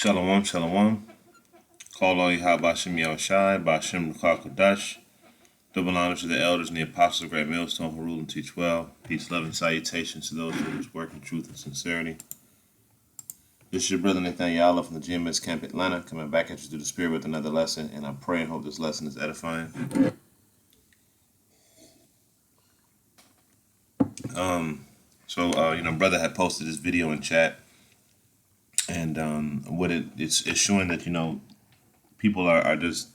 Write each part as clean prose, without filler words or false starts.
Shalom, shalom. Call all Yahweh Bashem Yahushai, Bashem Rukar Kodash. Double honor to the elders and the apostles of Great Millstone who rule and teach well. Peace, love, and salutations to those who work in truth and sincerity. This is your brother Nathaniel from the GMS Camp Atlanta, coming back at you through the Spirit with another lesson, and I pray and hope this lesson is edifying. Brother had posted this video in chat, and it's showing that, people are just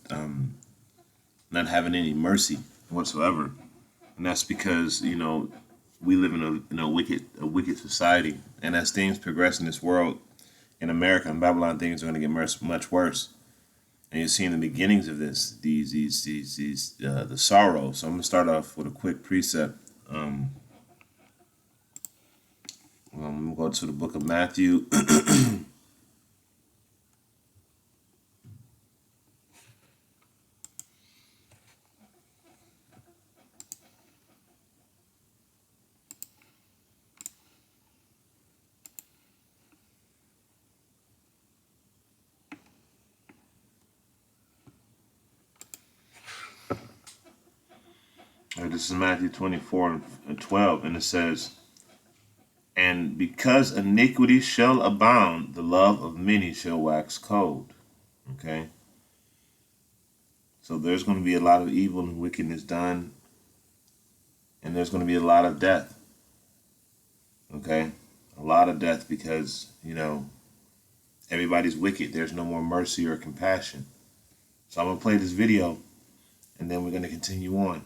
not having any mercy whatsoever, and that's because we live in a wicked society, and as things progress in this world, in America and Babylon, things are going to get much worse. And you're seeing the beginnings of this, the sorrow. So I'm gonna start off with a quick precept. I'm gonna go to the book of Matthew. This is Matthew 24:12, and it says, "And because iniquity shall abound, the love of many shall wax cold." Okay? So there's going to be a lot of evil and wickedness done, and there's going to be a lot of death. Okay? A lot of death because, everybody's wicked. There's no more mercy or compassion. So I'm going to play this video, and then we're going to continue on.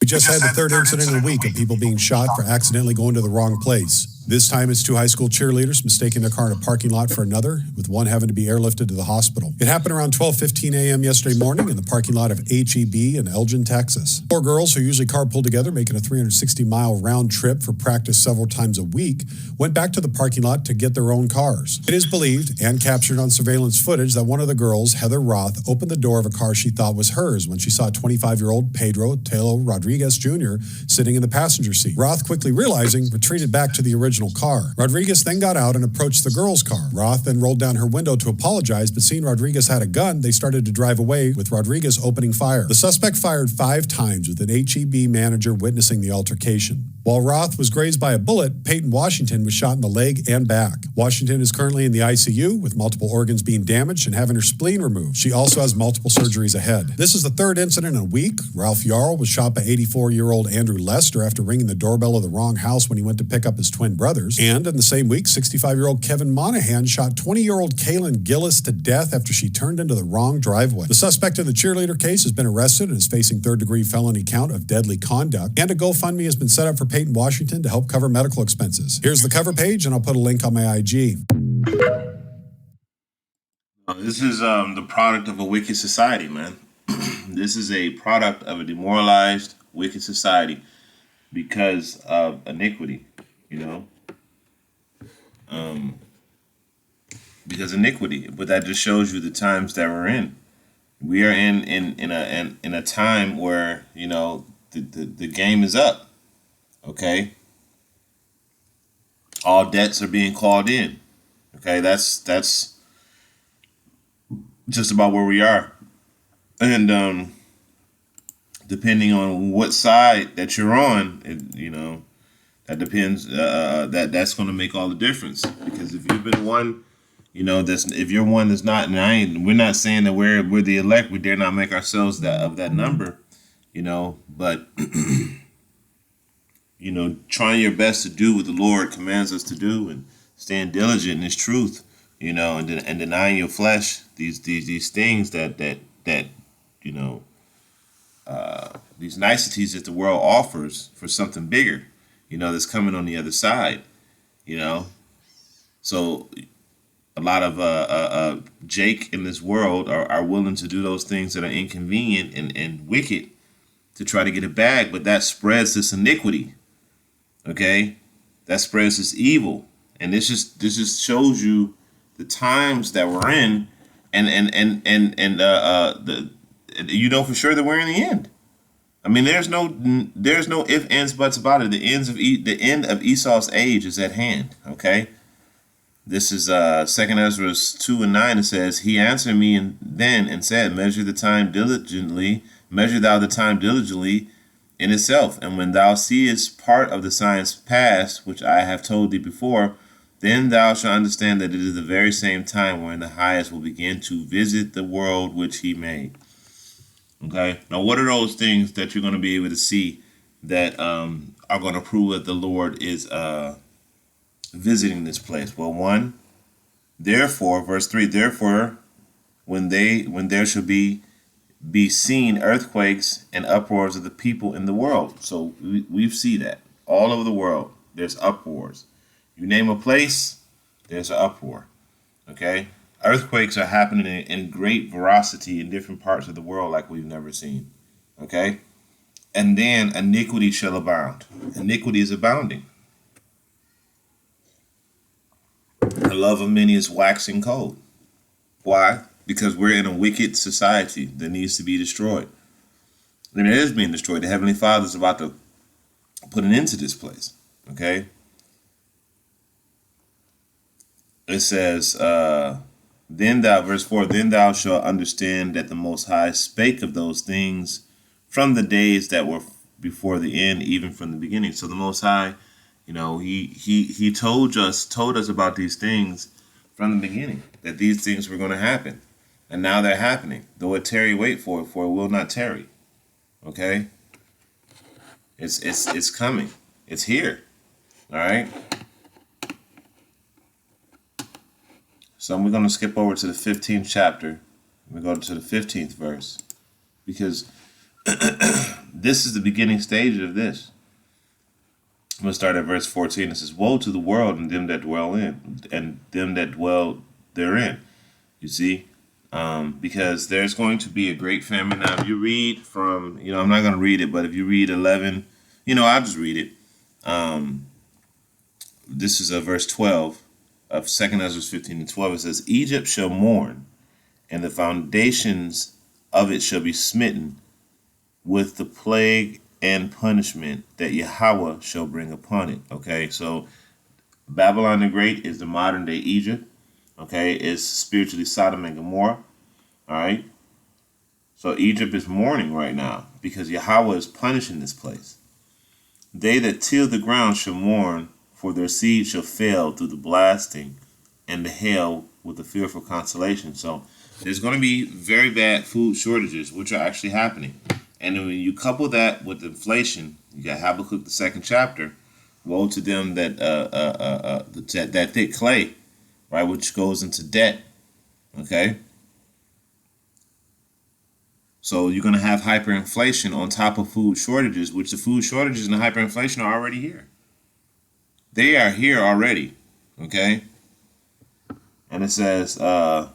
We just had the third incident in a week of people being shot for accidentally going to the wrong place. This time it's two high school cheerleaders mistaking their car in a parking lot for another, with one having to be airlifted to the hospital. It happened around 12:15 a.m. yesterday morning in the parking lot of HEB in Elgin, Texas. Four girls who usually carpool together, making a 360-mile round trip for practice several times a week, went back to the parking lot to get their own cars. It is believed, and captured on surveillance footage, that one of the girls, Heather Roth, opened the door of a car she thought was hers when she saw 25-year-old Pedro Telo Rodriguez Jr. sitting in the passenger seat. Roth, quickly realizing, retreated back to the original car. Rodriguez then got out and approached the girl's car. Roth then rolled down her window to apologize, but seeing Rodriguez had a gun, they started to drive away, with Rodriguez opening fire. The suspect fired 5 times, with an HEB manager witnessing the altercation. While Roth was grazed by a bullet, Peyton Washington was shot in the leg and back. Washington is currently in the ICU, with multiple organs being damaged and having her spleen removed. She also has multiple surgeries ahead. This is the third incident in a week. Ralph Yarl was shot by 84-year-old Andrew Lester after ringing the doorbell of the wrong house when he went to pick up his twin brothers. And in the same week, 65-year-old Kevin Monahan shot 20-year-old Kaylin Gillis to death after she turned into the wrong driveway. The suspect in the cheerleader case has been arrested and is facing third-degree felony count of deadly conduct. And a GoFundMe has been set up for Peyton Washington to help cover medical expenses. Here's the cover page, and I'll put a link on my IG. This is the product of a wicked society, man. This is a product of a demoralized, wicked society because of iniquity, because iniquity. But that just shows you the times that we're in. We are in a time where the game is up. Okay, all debts are being called in. Okay, that's just about where we are, and depending on what side that you're on, that depends. That's going to make all the difference, because if you've been one, if you're one that's not, and we're not saying that we're the elect, we dare not make ourselves that number, but. Trying your best to do what the Lord commands us to do, and staying diligent in His truth, and denying your flesh these things that these niceties that the world offers for something bigger, that's coming on the other side, So a lot of Jake in this world are willing to do those things that are inconvenient and wicked to try to get a bag, but that spreads this iniquity. Okay, that spreads this evil, and this just shows you the times that we're in, and for sure that we're in the end. I mean, there's no ifs, ands, buts about it. The end of Esau's age is at hand. Okay, This is 2 Ezra 2:9. It says, He answered me and said, measure thou the time diligently in itself, and when thou seest part of the signs past, which I have told thee before, then thou shalt understand that it is the very same time wherein the highest will begin to visit the world which he made. Okay, now what are those things that you're going to be able to see that are going to prove that the Lord is visiting this place? Well, one, therefore, verse 3, therefore, when there shall be seen earthquakes and uproars of the people in the world. So we see that all over the world there's uproars. You name a place, there's an uproar. Okay, earthquakes are happening in great veracity in different parts of the world like we've never seen. Okay, and then iniquity shall abound. Iniquity is abounding. The love of many is waxing cold. Why? Because we're in a wicked society that needs to be destroyed. And it is being destroyed. The Heavenly Father is about to put an end to this place. Okay? It says, verse 4, then thou shalt understand that the Most High spake of those things from the days that were before the end, even from the beginning. So the Most High, he told us about these things from the beginning, that these things were going to happen. And now they're happening. Though it tarry, wait for it will not tarry. Okay? It's coming. It's here. All right? So we're going to skip over to the 15th chapter. We go to the 15th verse. Because this is the beginning stage of this. I'm going to start at verse 14. It says, Woe to the world and them that dwell in, and them that dwell therein. You see? Because there's going to be a great famine. Now, if you read from, I'm not going to read it, but if you read 11, I'll just read it. This is verse 12 of 2 Ezra 15:12. It says, Egypt shall mourn, and the foundations of it shall be smitten with the plague and punishment that Yahweh shall bring upon it. Okay, so Babylon the Great is the modern day Egypt. Okay, it's spiritually Sodom and Gomorrah. All right. So Egypt is mourning right now because Yahweh is punishing this place. They that till the ground shall mourn, for their seed shall fail through the blasting and the hail with the fearful consolation. So there's going to be very bad food shortages, which are actually happening. And when you couple that with inflation, you got Habakkuk the 2nd chapter. Woe to them that thick clay, right, which goes into debt. Okay. So you're going to have hyperinflation on top of food shortages, which the food shortages and the hyperinflation are already here. They are here already. Okay. And it says, they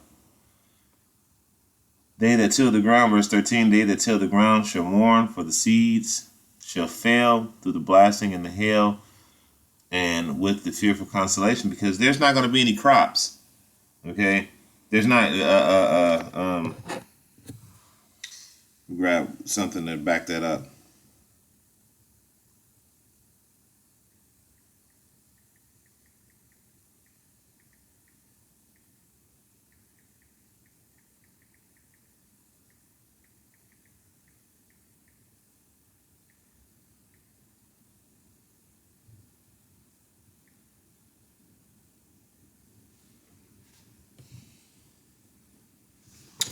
that till the ground, verse 13, they that till the ground shall mourn, for the seeds shall fail through the blasting and the hail and with the fearful consolation, because there's not going to be any crops. Okay. There's not, grab something to back that up.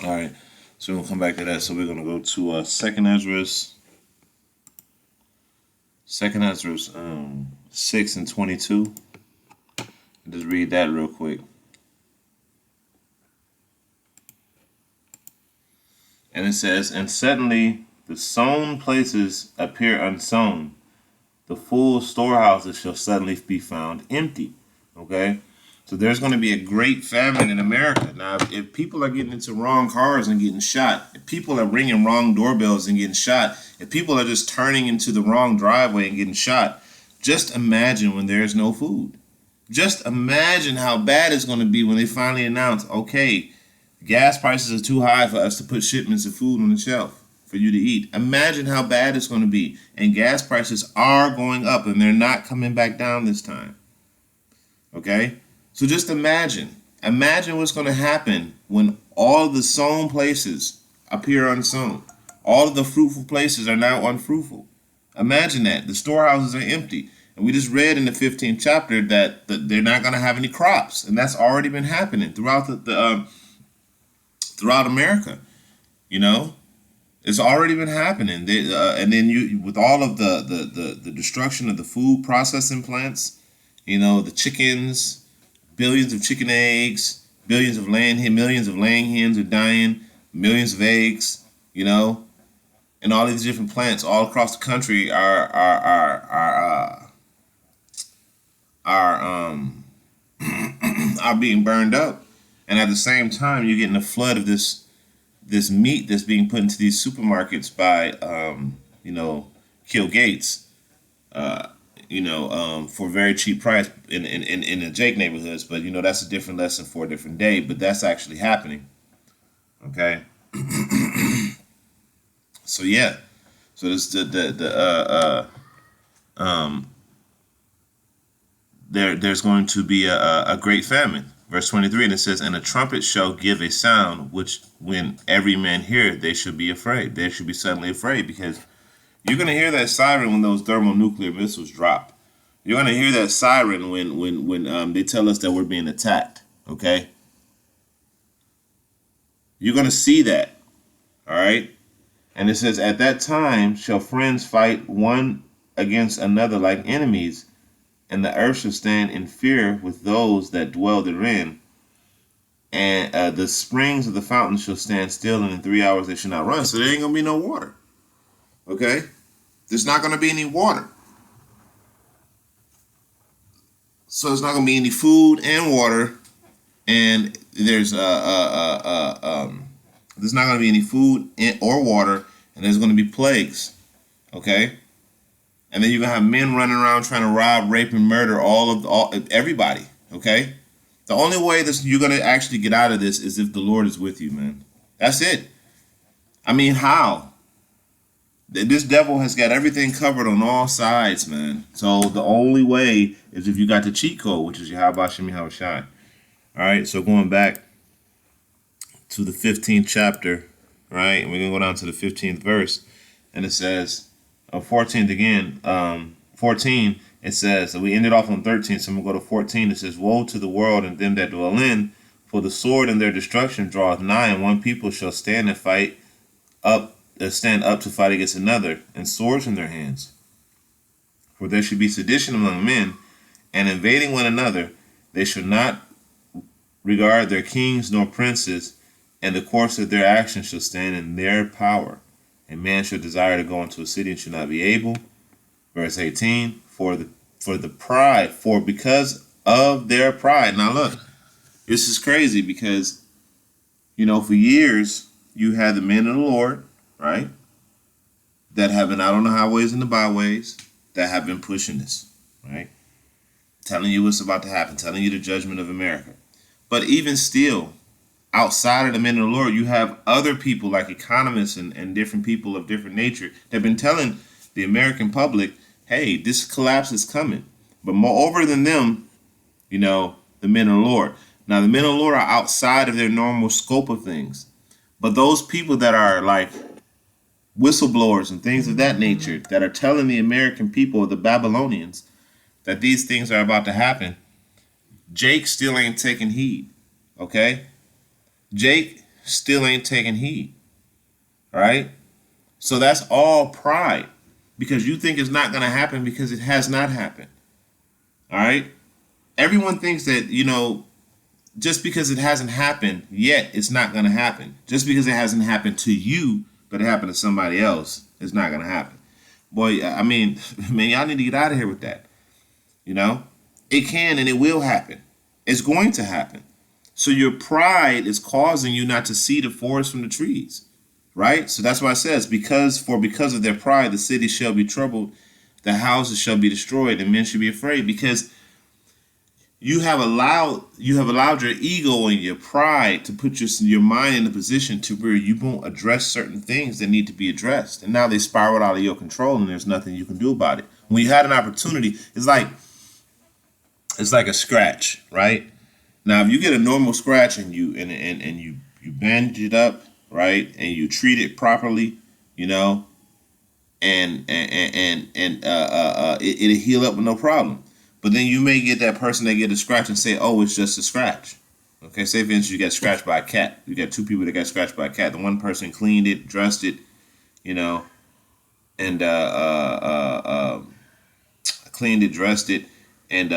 All right, so we'll come back to that. So we're going to go to 2 Ezra 6 and 22. Just read that real quick. And it says, And suddenly the sown places appear unsown. The full storehouses shall suddenly be found empty. Okay? So there's going to be a great famine in America. Now, if people are getting into wrong cars and getting shot, if people are ringing wrong doorbells and getting shot, if people are just turning into the wrong driveway and getting shot, just imagine when there's no food. Just imagine how bad it's going to be when they finally announce, okay, gas prices are too high for us to put shipments of food on the shelf for you to eat. Imagine how bad it's going to be. And gas prices are going up, and they're not coming back down this time. Okay? So just imagine what's going to happen when all the sown places appear unsown. All of the fruitful places are now unfruitful. Imagine that. The storehouses are empty. And we just read in the 15th chapter that they're not going to have any crops. And that's already been happening throughout throughout America. You know, it's already been happening. And then you, with all of the destruction of the food processing plants, you know, the chickens, billions of chicken eggs, millions of laying hens are dying, millions of eggs, you know, and all these different plants all across the country are being burned up, and at the same time you're getting a flood of this meat that's being put into these supermarkets by Kill Gates, for a very cheap price in the Jake neighborhoods. But you know, that's a different lesson for a different day. But that's actually happening. Okay. So yeah. So this there's going to be a great famine. Verse 23, and it says, and a trumpet shall give a sound, which when every man hear it, they should be afraid. They should be suddenly afraid, because you're going to hear that siren when those thermonuclear missiles drop. You're going to hear that siren when they tell us that we're being attacked. Okay? You're going to see that. All right? And it says, at that time shall friends fight one against another like enemies, and the earth shall stand in fear with those that dwell therein. And the springs of the fountains shall stand still, and in 3 hours they shall not run. So there ain't going to be no water. Okay? There's not going to be any water. So there's not going to be any food and water. And there's not going to be any food or water. And there's going to be plagues. Okay? And then you're going to have men running around trying to rob, rape, and murder everybody. Okay? The only way that you're going to actually get out of this is if the Lord is with you, man. That's it. I mean, how? This devil has got everything covered on all sides, man. So the only way is if you got the cheat code, which is Yahweh Shem Yahweh Shai. All right, so going back to the 15th chapter, right? And we're going to go down to the 15th verse. And it says, 14th again, 14, it says, so we ended off on 13, so I'm going to go to 14. It says, woe to the world and them that dwell in, for the sword and their destruction draweth nigh, and one people shall stand and stand up to fight against another, and swords in their hands. For there should be sedition among men, and invading one another. They shall not regard their kings nor princes, and the course of their actions shall stand in their power. A man shall desire to go into a city and shall not be able. Verse 18, for because of their pride. Now look, this is crazy because, for years you had the men of the Lord, right, that have been out on the highways and the byways, that have been pushing this, right, telling you what's about to happen, telling you the judgment of America. But even still, outside of the men of the Lord, you have other people like economists and different people of different nature that have been telling the American public, hey, this collapse is coming. But moreover than them, the men of the Lord. Now, the men of the Lord are outside of their normal scope of things. But those people that are like whistleblowers and things of that nature that are telling the American people, the Babylonians, that these things are about to happen, Jake still ain't taking heed. Okay? Jake still ain't taking heed. All right? So that's all pride, because you think it's not going to happen because it has not happened. All right? Everyone thinks that, just because it hasn't happened yet, it's not going to happen. Just because it hasn't happened to you, but it happened to somebody else, it's not going to happen. Boy, I mean, man, y'all need to get out of here with that. It can and it will happen. It's going to happen. So your pride is causing you not to see the forest from the trees, right? So that's why it says, because of their pride, the city shall be troubled, the houses shall be destroyed, and men shall be afraid, because you have allowed your ego and your pride to put your mind in a position to where you won't address certain things that need to be addressed. And now they spiral out of your control, and there's nothing you can do about it. When you had an opportunity, it's like a scratch, right? Now, if you get a normal scratch and you bandage it up, right, and you treat it properly, you know, it'll heal up with no problem. But then you may get that person that get a scratch and say, "Oh, it's just a scratch." Okay, say for instance you got scratched by a cat. You got two people that got scratched by a cat. The one person cleaned it, dressed it, you know, and cleaned it, dressed it, and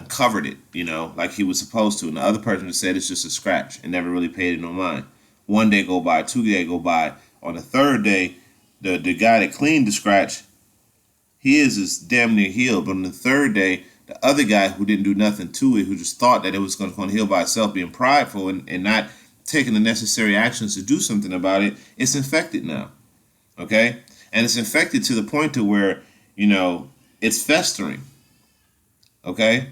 covered it, you know, like he was supposed to. And the other person said it's just a scratch and never really paid it no mind. One day go by, 2 days go by. On the third day, the guy that cleaned the scratch, his is damn near healed. But on the third day, the other guy who didn't do nothing to it, who just thought that it was going to heal by itself, being prideful and not taking the necessary actions to do something about it, it's infected now. Okay? And it's infected to the point to where, you know, it's festering. Okay?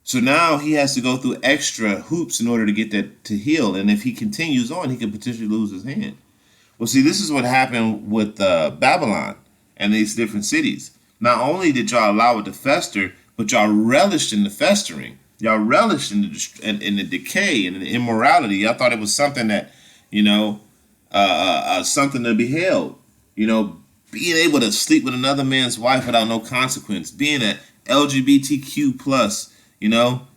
So now he has to go through extra hoops in order to get that to heal. And if he continues on, he could potentially lose his hand. Well, see, this is what happened with Babylon and these different cities. Not only did y'all allow it to fester, but y'all relished in the festering. Y'all relished in the decay and the immorality. Y'all thought it was something that, you know, something to be held. You know, being able to sleep with another man's wife without no consequence. Being a LGBTQ plus, you know,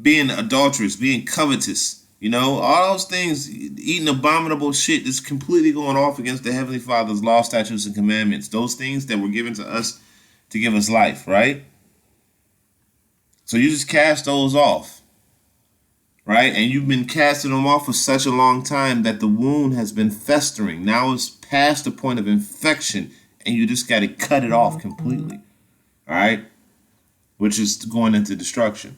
being adulterous, being covetous. You know, all those things, eating abominable shit that's completely going off against the Heavenly Father's law, statutes, and commandments. Those things that were given to us to give us life, right? So you just cast those off, right? And you've been casting them off for such a long time that the wound has been festering. Now it's past the point of infection, and you just got to cut it off completely, all right? Which is going into destruction.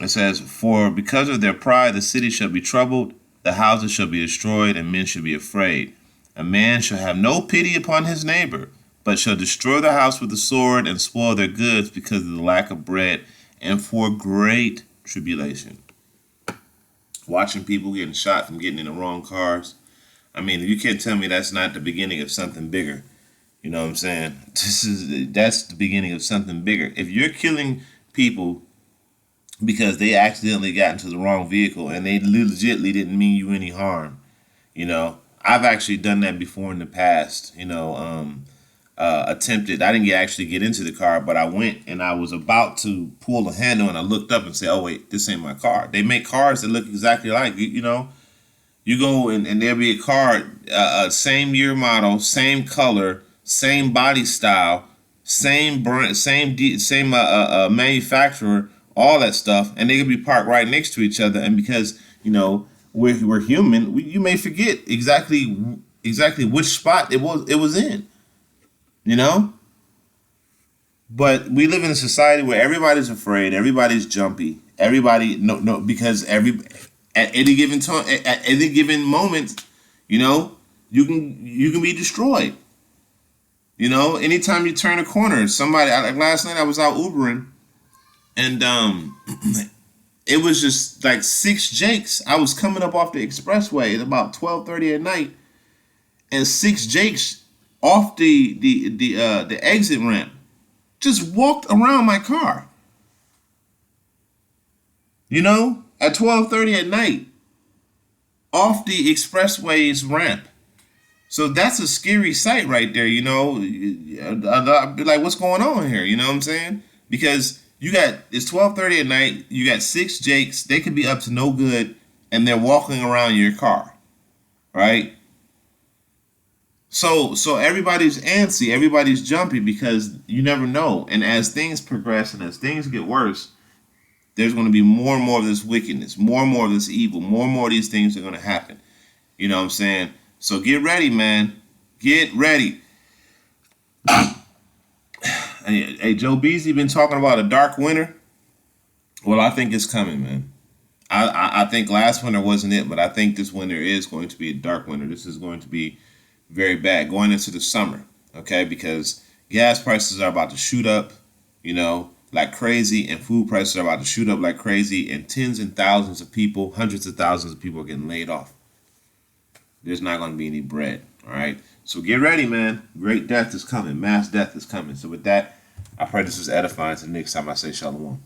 It says, "For because of their pride, the city shall be troubled, the houses shall be destroyed, and men shall be afraid. A man shall have no pity upon his neighbor, but shall destroy the house with the sword and spoil their goods because of the lack of bread and for great tribulation." Watching people getting shot from getting in the wrong cars. I mean, you can't tell me that's not the beginning of something bigger. You know what I'm saying? That's the beginning of something bigger. If you're killing people because they accidentally got into the wrong vehicle and they legitimately didn't mean you any harm, you know, I've actually done that before in the past. You know, attempted. I didn't actually get into the car, but I went and I was about to pull the handle and I looked up and said, "Oh wait, this ain't my car." They make cars that look exactly like you know. You go and there'll be a car, same year model, same color, same body style, same brand, same manufacturer, all that stuff, and they could be parked right next to each other. And because you know we're human, you may forget exactly which spot it was in. You know? But we live in a society where everybody's afraid, everybody's jumpy, everybody no because at any given time, at any given moment, you know, you can be destroyed. You know, anytime you turn a corner, somebody like last night I was out Ubering and it was just like 6 Jakes. I was coming up off the expressway at about 12:30 at night, and 6 Jakes off the exit ramp just walked around my car. You know, at 12:30 at night, off the expressway's ramp. So that's a scary sight right there. You know, I'd be like, what's going on here? You know what I'm saying? Because it's 12:30 at night. You got 6 Jakes. They could be up to no good, and they're walking around your car, right? So everybody's antsy, everybody's jumpy because you never know. And as things progress and as things get worse, there's going to be more and more of this wickedness, more and more of this evil, more and more of these things are going to happen. You know what I'm saying? So get ready, man. Get ready. Hey, Joe Beasley been talking about a dark winter. Well, I think it's coming, man. I think last winter wasn't it, but I think this winter is going to be a dark winter. This is going to be very bad going into the summer, okay? Because gas prices are about to shoot up, you know, like crazy, and food prices are about to shoot up like crazy, and tens and thousands of people, hundreds of thousands of people are getting laid off. There's not going to be any bread, all right? So get ready, man. Great death is coming. Mass death is coming. So with that, I pray this was edifying. Until next time I say shalom.